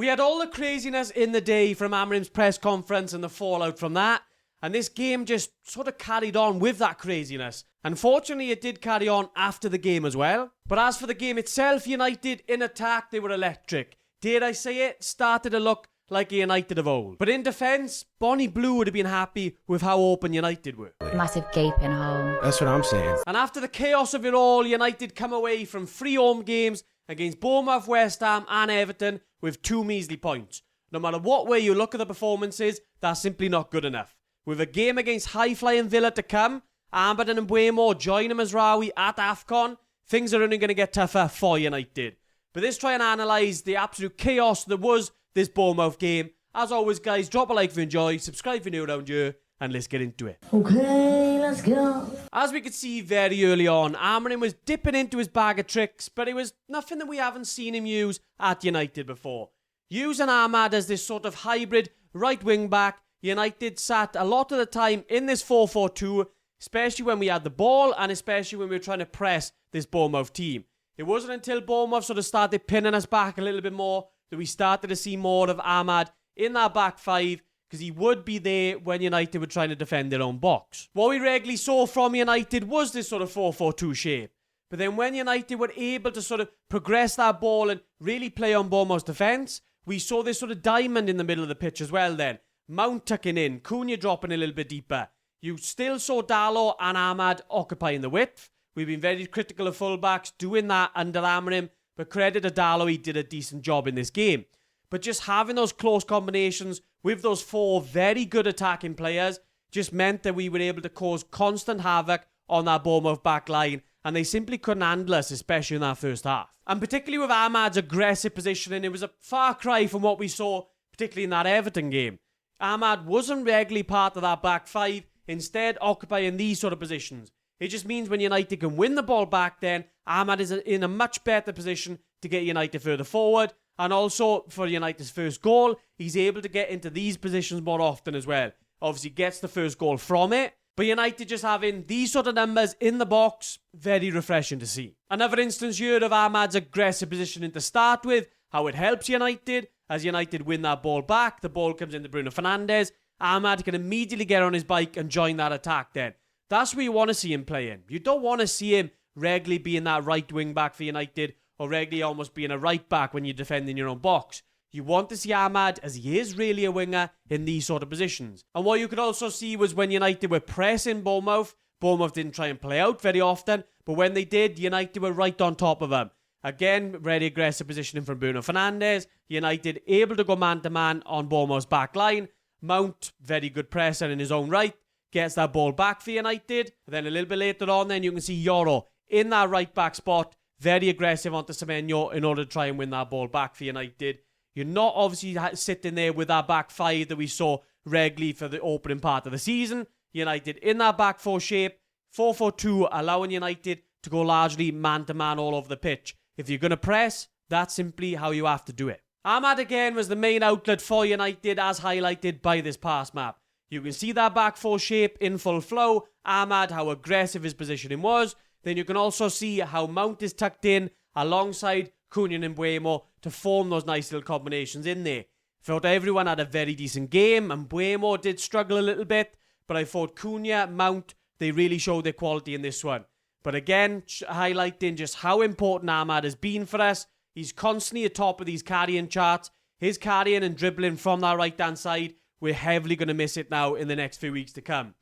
We had all the craziness in the day from Amorim's press conference and the fallout from that, and this game just sort of carried on with that craziness. Unfortunately, it did carry on after the game as well. But as for the game itself, United in attack, they were electric. Dare I say it, started to look like a United of old. But in defence, Bonnie Blue would have been happy with how open United were. Massive gaping hole. That's what I'm saying. And after the chaos of it all, United come away from 3 home games against Bournemouth, West Ham and Everton with 2 measly points. No matter what way you look at the performances, that's simply not good enough. With a game against high-flying Villa to come, Ahmad and Mbeumo join Mazraoui at AFCON, things are only going to get tougher for United. But let's try and analyse the absolute chaos that was this Bournemouth game. As always, guys, drop a like if you enjoy, subscribe if you're new around here, and let's get into it. Okay, let's go. As we could see very early on, Amorim was dipping into his bag of tricks, but it was nothing that we haven't seen him use at United before. Using Ahmad as this sort of hybrid right wing back, United sat a lot of the time in this 4-4-2, especially when we had the ball and especially when we were trying to press this Bournemouth team. It wasn't until Bournemouth sort of started pinning us back a little bit more that we started to see more of Ahmad in that back 5, because he would be there when United were trying to defend their own box. What we regularly saw from United was this sort of 4-4-2 shape. But then when United were able to sort of progress that ball and really play on Bournemouth's defence, we saw this sort of diamond in the middle of the pitch as well then. Mount tucking in, Cunha dropping a little bit deeper. You still saw Dalot and Ahmad occupying the width. We've been very critical of fullbacks doing that under Amorim, but credit to Dalot, he did a decent job in this game. But just having those close combinations with those 4 very good attacking players just meant that we were able to cause constant havoc on that Bournemouth back line, and they simply couldn't handle us, especially in that first half. And particularly with Ahmad's aggressive positioning, it was a far cry from what we saw, particularly in that Everton game. Ahmad wasn't regularly part of that back 5, instead occupying these sort of positions. It just means when United can win the ball back then, Ahmad is in a much better position to get United further forward. And also, for United's first goal, he's able to get into these positions more often as well. Obviously, gets the first goal from it. But United just having these sort of numbers in the box, very refreshing to see. Another instance here of Ahmad's aggressive positioning to start with, how it helps United. As United win that ball back, the ball comes into Bruno Fernandes. Ahmad can immediately get on his bike and join that attack then. That's where you want to see him playing. You don't want to see him regularly being that right wing back for United, or regularly almost being a right back when you're defending your own box. You want to see Ahmad, as he is really a winger, in these sort of positions. And what you could also see was when United were pressing Bournemouth, Bournemouth didn't try and play out very often, but when they did, United were right on top of them. Again, very aggressive positioning from Bruno Fernandes. United able to go man-to-man on Bournemouth's back line. Mount, very good presser in his own right, gets that ball back for United. And then a little bit later on, then you can see Yoro in that right back spot, very aggressive onto Semenyo in order to try and win that ball back for United. You're not obviously sitting there with that back 5 that we saw regularly for the opening part of the season. United in that back 4 shape, 4-4-2, allowing United to go largely man-to-man all over the pitch. If you're going to press, that's simply how you have to do it. Ahmad again was the main outlet for United, as highlighted by this pass map. You can see that back 4 shape in full flow. Ahmad, how aggressive his positioning was. Then you can also see how Mount is tucked in alongside Cunha and Mbeumo to form those nice little combinations in there. Thought everyone had a very decent game, and Mbeumo did struggle a little bit, but I thought Cunha, Mount, they really showed their quality in this one. But again, highlighting just how important Ahmad has been for us. He's constantly atop of these carrying charts. His carrying and dribbling from that right-hand side, we're heavily going to miss it now in the next few weeks to come.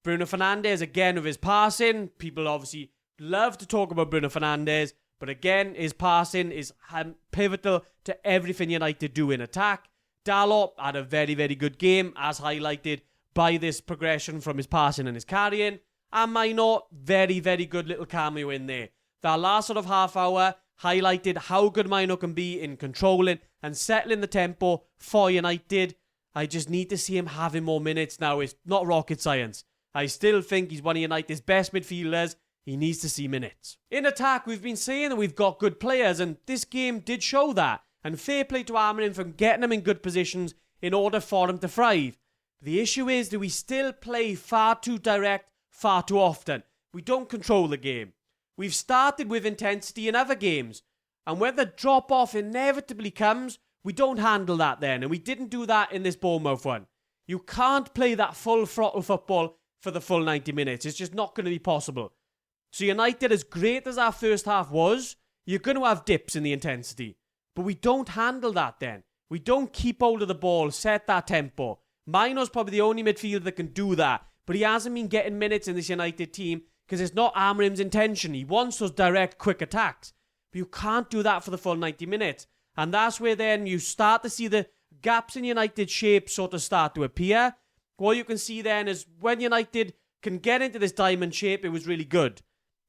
Bruno Fernandes, again, with his passing. People obviously love to talk about Bruno Fernandes, but again, his passing is pivotal to everything United do in attack. Dalot had a very, very good game, as highlighted by this progression from his passing and his carrying. And Minor, very, very good little cameo in there. That last sort of half hour highlighted how good Minor can be in controlling and settling the tempo for United. I just need to see him having more minutes now. It's not rocket science. I still think he's one of United's best midfielders. He needs to see minutes. In attack, we've been saying that we've got good players, and this game did show that. And fair play to Amorim for getting them in good positions in order for them to thrive. The issue is that we still play far too direct, far too often. We don't control the game. We've started with intensity in other games, and when the drop-off inevitably comes, We don't handle that then, and we didn't do that in this Bournemouth one. You can't play that full throttle football for the full 90 minutes. It's just not going to be possible. So United, as great as our first half was, you're going to have dips in the intensity. But we don't handle that then. We don't keep hold of the ball, set that tempo. Mino's probably the only midfielder that can do that, but he hasn't been getting minutes in this United team because it's not Amorim's intention. He wants those direct, quick attacks. But you can't do that for the full 90 minutes. And that's where then you start to see the gaps in United's shape sort of start to appear. What you can see then is when United can get into this diamond shape, it was really good.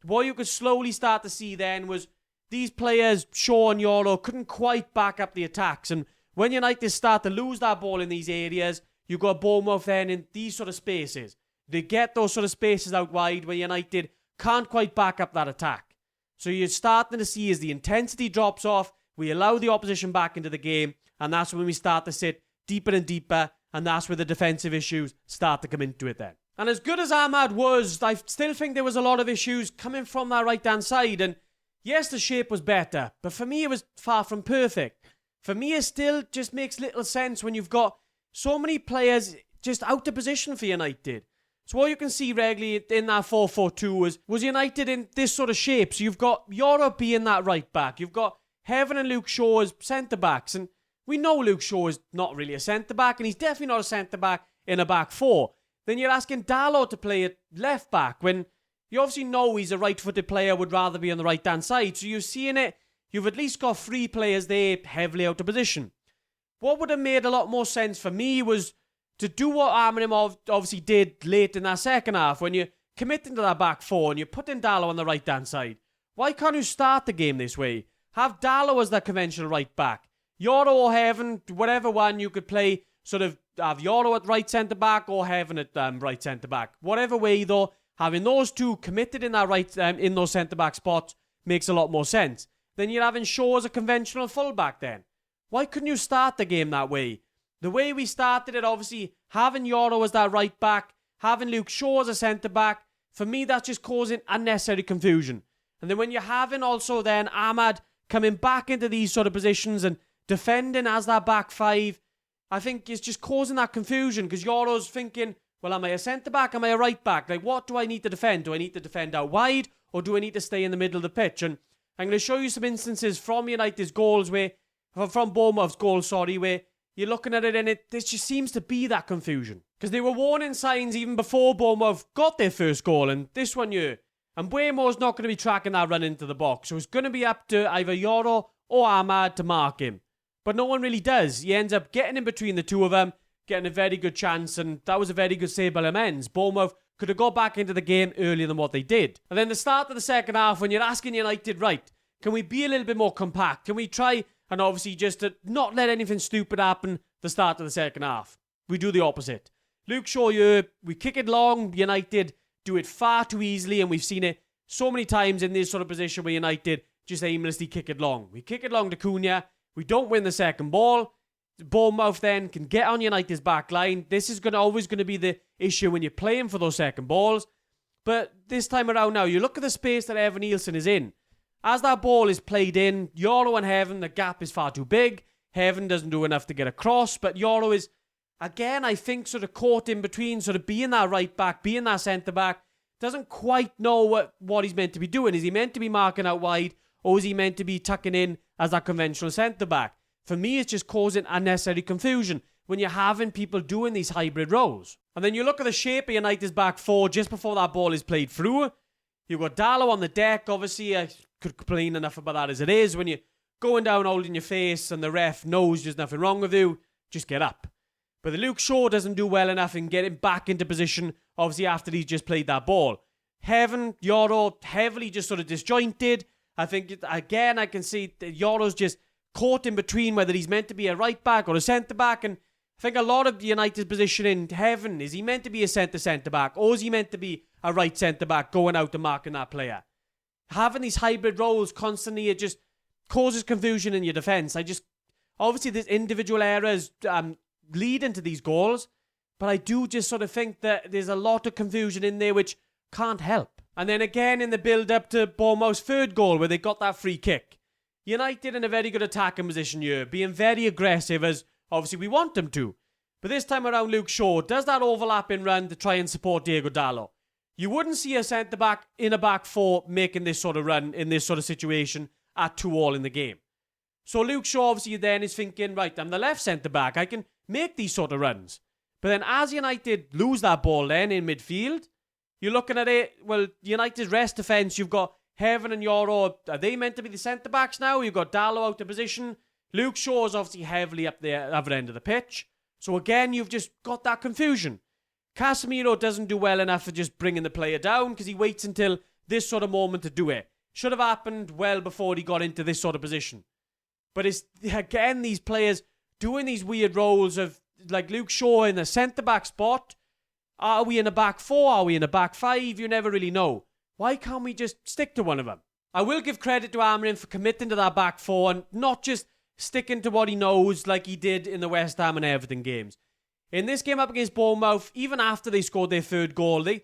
What you could slowly start to see then was these players, Shaw and Euro, couldn't quite back up the attacks. And when United start to lose that ball in these areas, you've got Bournemouth then in these sort of spaces. They get those sort of spaces out wide where United can't quite back up that attack. So you're starting to see as the intensity drops off, we allow the opposition back into the game, and that's when we start to sit deeper and deeper, and that's where the defensive issues start to come into it then. And as good as Ahmad was, I still think there was a lot of issues coming from that right-hand side, and yes, the shape was better, but for me it was far from perfect. For me, it still just makes little sense when you've got so many players just out of position for United. So what you can see regularly in that 4-4-2 was United in this sort of shape. So you've got Europe being that right back. You've got Heaven and Luke Shaw as centre-backs. And we know Luke Shaw is not really a centre-back, and he's definitely not a centre-back in a back four. Then you're asking Dalot to play at left-back when you obviously know he's a right-footed player, would rather be on the right-hand side. So you're seeing it, you've at least got three players there heavily out of position. What would have made a lot more sense for me was to do what Amorim obviously did late in that second half when you're committing to that back four and you're putting Dalot on the right-hand side. Why can't you start the game this way? Have Dalot as that conventional right back. Euro or Heaven, whatever one you could play, sort of have Euro at right centre-back or Heaven at right centre-back. Whatever way though, having those two committed in that right in those centre-back spots makes a lot more sense. Then you're having Shaw as a conventional full-back then. Why couldn't you start the game that way? The way we started it, obviously, having Euro as that right back, having Luke Shaw as a centre-back, for me that's just causing unnecessary confusion. And then when you're having also then Ahmad coming back into these sort of positions and defending as that back five, I think it's just causing that confusion because Euro's thinking, well, am I a centre-back? Am I a right-back? Like, what do I need to defend? Do I need to defend out wide or do I need to stay in the middle of the pitch? And I'm going to show you some instances from United's goals from Bournemouth's goals, where you're looking at it and there just seems to be that confusion. Because they were warning signs even before Bournemouth got their first goal, and this one here. And Buemo's not going to be tracking that run into the box, so it's going to be up to either Euro or Ahmad to mark him. But no one really does. He ends up getting in between the two of them, getting a very good chance, and that was a very good save by Lemens. Bournemouth could have got back into the game earlier than what they did. And then the start of the second half, when you're asking United, right, can we be a little bit more compact? Can we try and obviously just to not let anything stupid happen the start of the second half? We do the opposite. Luke Shaw here, we kick it long, United do it far too easily, and we've seen it so many times in this sort of position where United just aimlessly kick it long. We kick it long to Cunha, we don't win the second ball. Bournemouth then can get on United's back line. This is always going to be the issue when you're playing for those second balls. But this time around now, you look at the space that Evan Nielsen is in. As that ball is played in, Euro and Heaven, the gap is far too big. Heaven doesn't do enough to get across, but Euro is, again, I think, sort of caught in between, sort of being that right back, being that centre back. Doesn't quite know what he's meant to be doing. Is he meant to be marking out wide, or is he meant to be tucking in as that conventional centre back? For me, it's just causing unnecessary confusion when you're having people doing these hybrid roles. And then you look at the shape of United's back four just before that ball is played through. You've got Dalot on the deck. Obviously, I could complain enough about that as it is. When you're going down holding your face and the ref knows there's nothing wrong with you, just get up. But the Luke Shaw doesn't do well enough in getting back into position, obviously, after he's just played that ball. Heaven, Euro, heavily just sort of disjointed. I think, again, I can see that Euro's just caught in between whether he's meant to be a right back or a centre back. And I think a lot of United's position in Heaven, is he meant to be a centre back, or is he meant to be a right centre back going out and marking that player? Having these hybrid roles constantly, it just causes confusion in your defence. Obviously there's individual errors lead into these goals, but I do just sort of think that there's a lot of confusion in there which can't help. And then again in the build-up to Bournemouth's third goal where they got that free kick, United in a very good attacking position here, being very aggressive as obviously we want them to. But this time around, Luke Shaw does that overlapping run to try and support Diego Dalot. You wouldn't see a centre-back in a back four making this sort of run in this sort of situation at 2-2 in the game. So Luke Shaw obviously then is thinking, right, I'm the left centre-back, I can make these sort of runs. But then as United lose that ball then in midfield, you're looking at it, well, United's rest defence, you've got Heaven and Yoro, are they meant to be the centre-backs now? You've got Dalot out of position. Luke Shaw's obviously heavily up the other end of the pitch. So again, you've just got that confusion. Casemiro doesn't do well enough for just bringing the player down because he waits until this sort of moment to do it. Should have happened well before he got into this sort of position. But it's, again, these players doing these weird roles of, like Luke Shaw in the centre-back spot. Are we in a back four? Are we in a back five? You never really know. Why can't we just stick to one of them? I will give credit to Amorim for committing to that back four and not just sticking to what he knows like he did in the West Ham and Everton games. In this game up against Bournemouth, even after they scored their third goal, they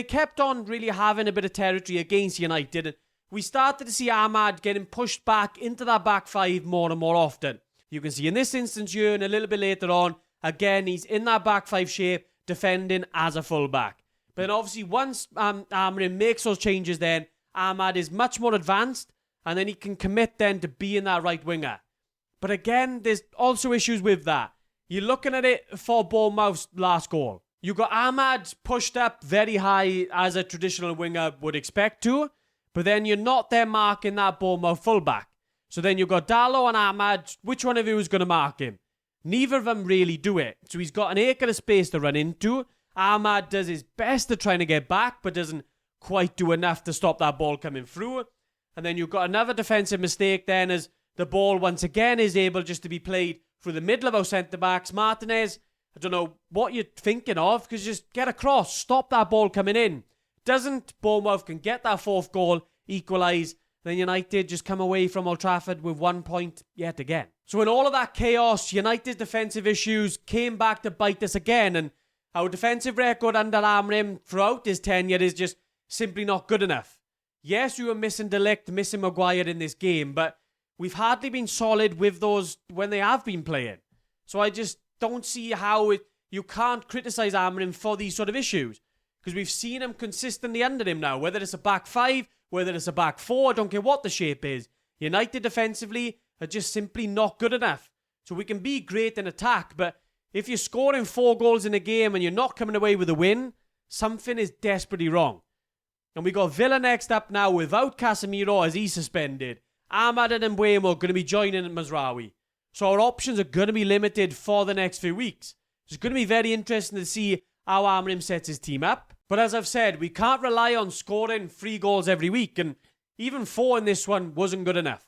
kept on really having a bit of territory against United. And we started to see Ahmad getting pushed back into that back five more and more often. You can see in this instance here and a little bit later on, again, he's in that back five shape, defending as a fullback. But then obviously once Amorim makes those changes then, Ahmad is much more advanced and then he can commit then to being that right winger. But again, there's also issues with that. You're looking at it for Bournemouth's last goal. You got Ahmad pushed up very high as a traditional winger would expect to, but then you're not there marking that Bournemouth fullback. So then you've got Dalot and Ahmad. Which one of you is going to mark him? Neither of them really do it. So he's got an acre of space to run into. Ahmad does his best to trying to get back, but doesn't quite do enough to stop that ball coming through. And then you've got another defensive mistake then as the ball once again is able just to be played through the middle of our centre-backs. Martinez, I don't know what you're thinking of, because just get across, stop that ball coming in. Doesn't Bournemouth can get that fourth goal, equalise, then United just come away from Old Trafford with 1 point yet again. So in all of that chaos, United's defensive issues came back to bite us again, and our defensive record under Amorim throughout his tenure is just simply not good enough. Yes, we were missing De Ligt, missing Maguire in this game, but we've hardly been solid with those when they have been playing. So I just don't see how you can't criticise Amorim for these sort of issues. Because we've seen him consistently under him now, whether it's a back five, whether it's a back four, I don't care what the shape is. United defensively are just simply not good enough. So we can be great in attack, but if you're scoring 4 goals in a game and you're not coming away with a win, something is desperately wrong. And we got Villa next up now without Casemiro as he's suspended. Ahmad and Mbeumo are going to be joining at Mazraoui. So our options are going to be limited for the next few weeks. It's going to be very interesting to see how Amorim sets his team up. But as I've said, we can't rely on scoring 3 goals every week, and even 4 in this one wasn't good enough.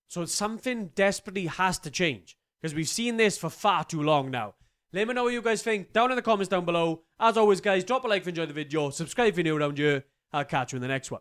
So something desperately has to change, because we've seen this for far too long now. Let me know what you guys think down in the comments down below. As always, guys, drop a like if you enjoyed the video. Subscribe if you're new around here. I'll catch you in the next one.